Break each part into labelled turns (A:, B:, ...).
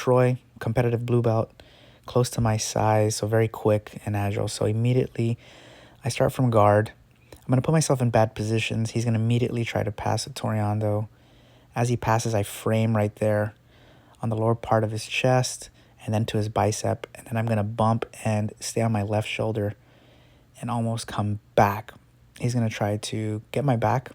A: Troy, competitive blue belt, close to my size, so very quick and agile. So immediately I start from guard. I'm going to put myself in bad positions. He's going to immediately try to pass a Toreando. As he passes, I frame right there on the lower part of his chest and then to his bicep. And then I'm going to bump and stay on my left shoulder and almost come back. He's going to try to get my back,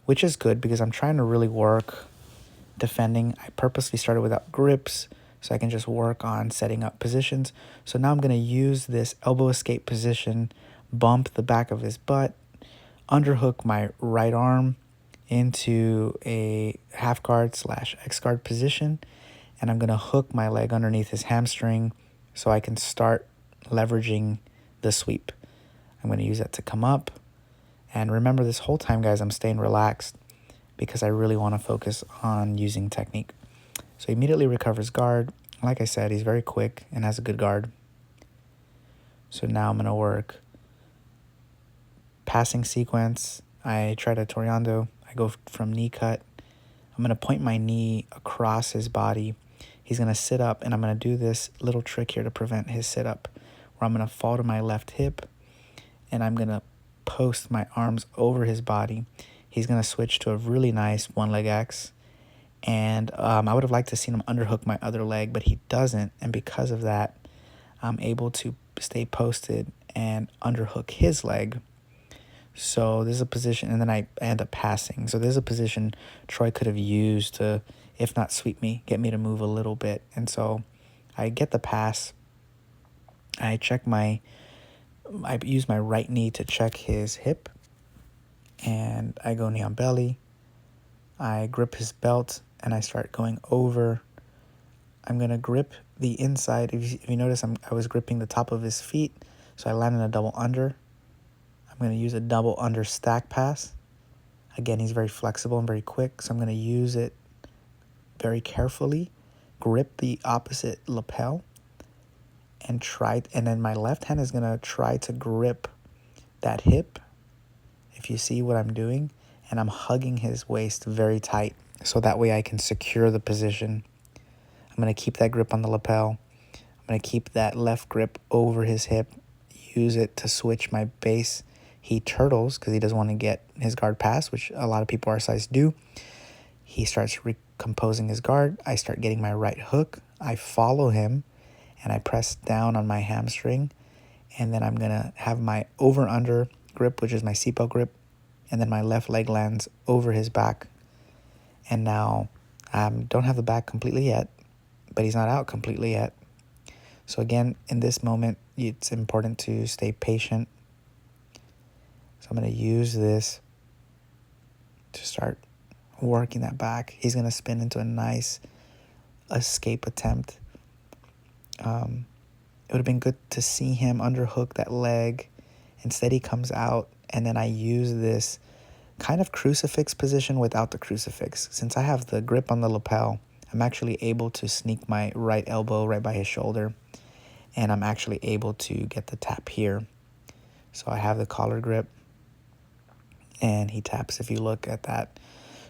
A: which is good because I'm trying to really work defending. I purposely started without grips so I can just work on setting up positions. So now I'm going to use this elbow escape position, bump the back of his butt, underhook my right arm into a half guard / X guard position, and I'm going to hook my leg underneath his hamstring so I can start leveraging the sweep. I'm going to use that to come up. And remember, this whole time, guys, I'm staying relaxed because I really want to focus on using technique. So he immediately recovers guard. Like I said, he's very quick and has a good guard. So now I'm going to work passing sequence. I try to Toreando. I go from knee cut. I'm going to point my knee across his body. He's going to sit up, and I'm going to do this little trick here to prevent his sit up, where I'm going to fall to my left hip, and I'm going to post my arms over his body. He's going to switch to a really nice one leg X. And I would have liked to see him underhook my other leg, but he doesn't. And because of that, I'm able to stay posted and underhook his leg. So this is a position, and then I end up passing. So this is a position Troy could have used to, if not sweep me, get me to move a little bit. And so I get the pass. I use my right knee to check his hip, and I go knee on belly. I grip his belt, and I start going over. I'm going to grip the inside. If you notice, I was gripping the top of his feet, so I land in a double under. I'm going to use a double under stack pass. Again, he's very flexible and very quick, so I'm going to use it very carefully, grip the opposite lapel, and then my left hand is going to try to grip that hip, if you see what I'm doing, and I'm hugging his waist very tight so that way I can secure the position. I'm going to keep that grip on the lapel. I'm going to keep that left grip over his hip, use it to switch my base. He turtles because he doesn't want to get his guard pass, which a lot of people our size do. He starts recomposing his guard. I start getting my right hook. I follow him, and I press down on my hamstring. And then I'm going to have my over-under grip, which is my seatbelt grip. And then my left leg lands over his back. And now don't have the back completely yet, but he's not out completely yet. So again, in this moment, it's important to stay patient. So I'm going to use this to start working that back. He's going to spin into a nice escape attempt. It would have been good to see him underhook that leg. Instead, he comes out, and then I use this kind of crucifix position without the crucifix. Since I have the grip on the lapel, I'm actually able to sneak my right elbow right by his shoulder, and I'm actually able to get the tap here. So I have the collar grip, and he taps if you look at that.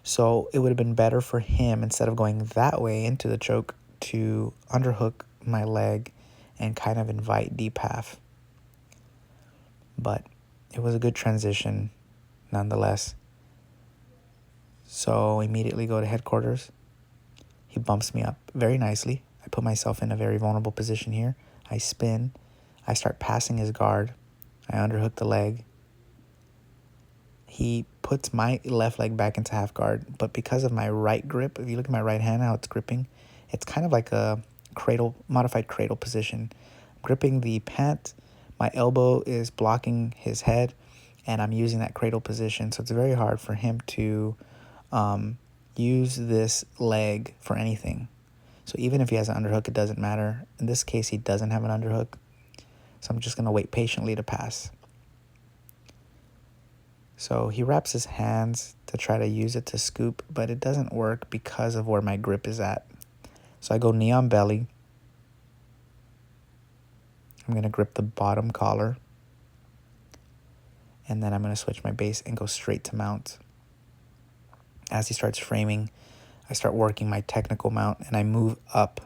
A: So it would have been better for him, instead of going that way into the choke, to underhook my leg and kind of invite deep half. But it was a good transition nonetheless. So immediately go to headquarters. He bumps me up very nicely. I put myself in a very vulnerable position here. I spin. I start passing his guard. I underhook the leg. He puts my left leg back into half guard, but because of my right grip, if you look at my right hand, how it's gripping, it's kind of like a modified cradle position. I'm gripping the pant, my elbow is blocking his head, and I'm using that cradle position. So it's very hard for him to use this leg for anything. So even if he has an underhook, it doesn't matter. In this case, he doesn't have an underhook. So I'm just going to wait patiently to pass. So he wraps his hands to try to use it to scoop, but it doesn't work because of where my grip is at. So I go knee on belly. I'm going to grip the bottom collar. And then I'm going to switch my base and go straight to mount. As he starts framing, I start working my technical mount, and I move up.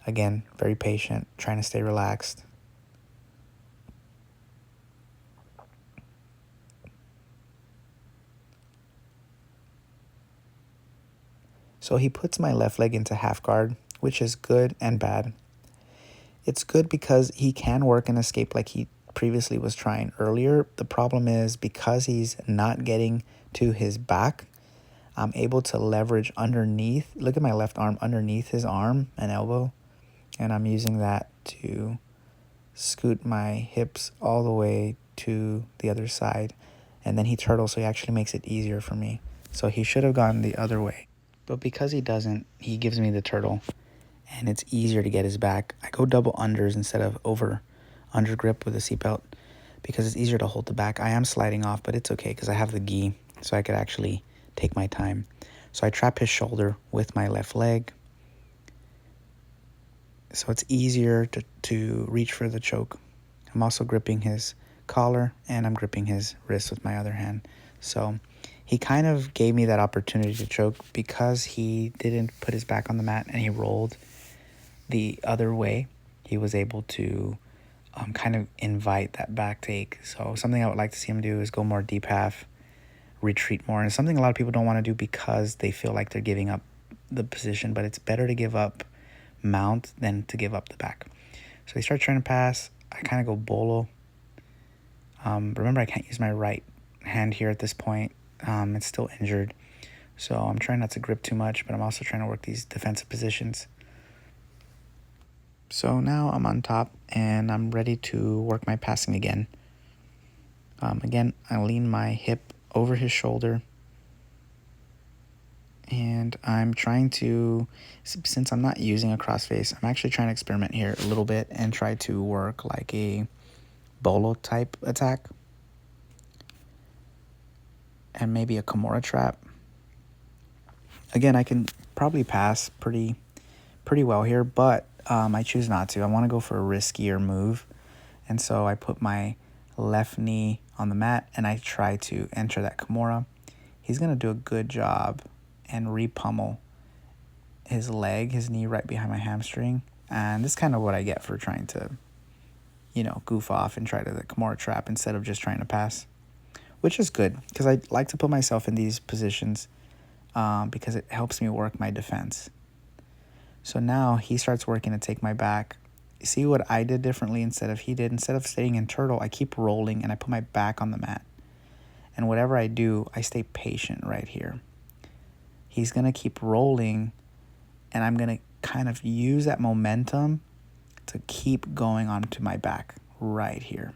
A: Again, very patient, trying to stay relaxed. So he puts my left leg into half guard, which is good and bad. It's good because he can work and escape like he previously was trying earlier. The problem is because he's not getting to his back, I'm able to leverage underneath. Look at my left arm underneath his arm and elbow. And I'm using that to scoot my hips all the way to the other side. And then he turtles, so he actually makes it easier for me. So he should have gone the other way. But because he doesn't, he gives me the turtle. And it's easier to get his back. I go double unders instead of under grip with a seatbelt because it's easier to hold the back. I am sliding off, but it's okay because I have the gi, so I could actually take my time. So I trap his shoulder with my left leg. So it's easier to reach for the choke. I'm also gripping his collar and I'm gripping his wrist with my other hand. So he kind of gave me that opportunity to choke because he didn't put his back on the mat and he rolled the other way. He was able to kind of invite that back take. So something I would like to see him do is go more deep half, retreat more. And something a lot of people don't want to do because they feel like they're giving up the position, but it's better to give up mount than to give up the back. So he starts trying to pass. I kind of go bolo. Remember, I can't use my right hand here at this point. It's still injured. So I'm trying not to grip too much, but I'm also trying to work these defensive positions. So now I'm on top and I'm ready to work my passing again. Again, I lean my hip over his shoulder. And I'm trying to, since I'm not using a crossface, I'm actually trying to experiment here a little bit and try to work like a bolo type attack. And maybe a Kimura trap. Again, I can probably pass pretty well here, but I choose not to. I want to go for a riskier move. And so I put my left knee on the mat and I try to enter that Kimura. He's going to do a good job and re-pummel his leg, his knee right behind my hamstring. And this is kind of what I get for trying to, goof off and try to the Kimura trap instead of just trying to pass, which is good because I like to put myself in these positions because it helps me work my defense. So now he starts working to take my back. See what I did differently instead of he did? Instead of staying in turtle, I keep rolling and I put my back on the mat. And whatever I do, I stay patient right here. He's going to keep rolling and I'm going to kind of use that momentum to keep going onto my back right here.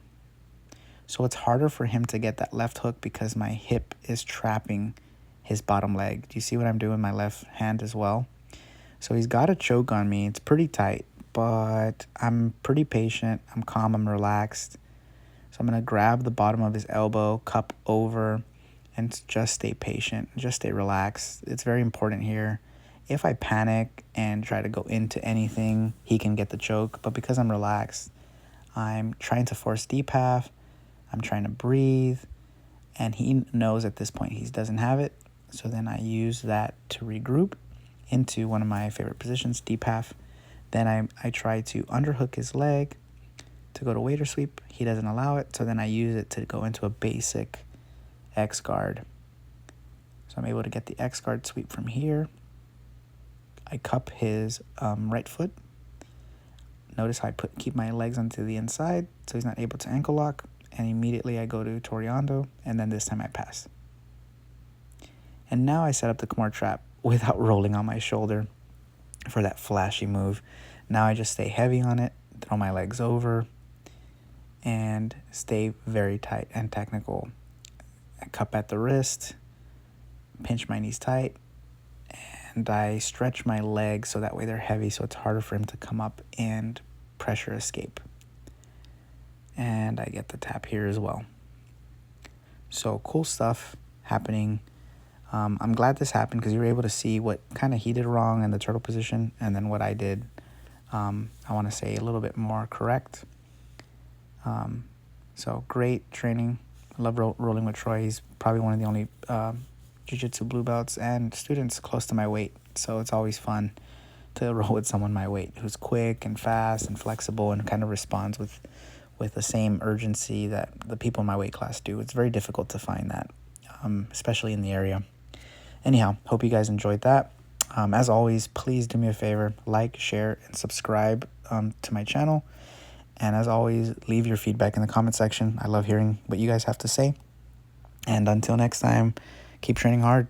A: So it's harder for him to get that left hook because my hip is trapping his bottom leg. Do you see what I'm doing? My left hand as well. So he's got a choke on me. It's pretty tight, but I'm pretty patient. I'm calm. I'm relaxed. So I'm going to grab the bottom of his elbow, cup over, and just stay patient. Just stay relaxed. It's very important here. If I panic and try to go into anything, he can get the choke. But because I'm relaxed, I'm trying to force deep half. I'm trying to breathe. And he knows at this point he doesn't have it. So then I use that to regroup into one of my favorite positions, deep half. Then I try to underhook his leg to go to waiter sweep. He doesn't allow it. So then I use it to go into a basic X guard. So I'm able to get the X guard sweep from here. I cup his right foot. Notice how I keep my legs onto the inside so he's not able to ankle lock. And immediately I go to Toreando, and then this time I pass. And now I set up the Kimura trap without rolling on my shoulder for that flashy move. Now I just stay heavy on it, throw my legs over, and stay very tight and technical. I cup at the wrist, pinch my knees tight, and I stretch my legs so that way they're heavy so it's harder for him to come up and pressure escape. And I get the tap here as well. So cool stuff happening. I'm glad this happened because you were able to see what kind of he did wrong in the turtle position and then what I did, I want to say a little bit more correct. So great training. I love rolling with Troy. He's probably one of the only jiu-jitsu blue belts and students close to my weight. So it's always fun to roll with someone my weight who's quick and fast and flexible and kind of responds with the same urgency that the people in my weight class do. It's very difficult to find that, especially in the area. Anyhow, hope you guys enjoyed that. As always, please do me a favor, like, share, and subscribe to my channel. And as always, leave your feedback in the comment section. I love hearing what you guys have to say. And until next time, keep training hard.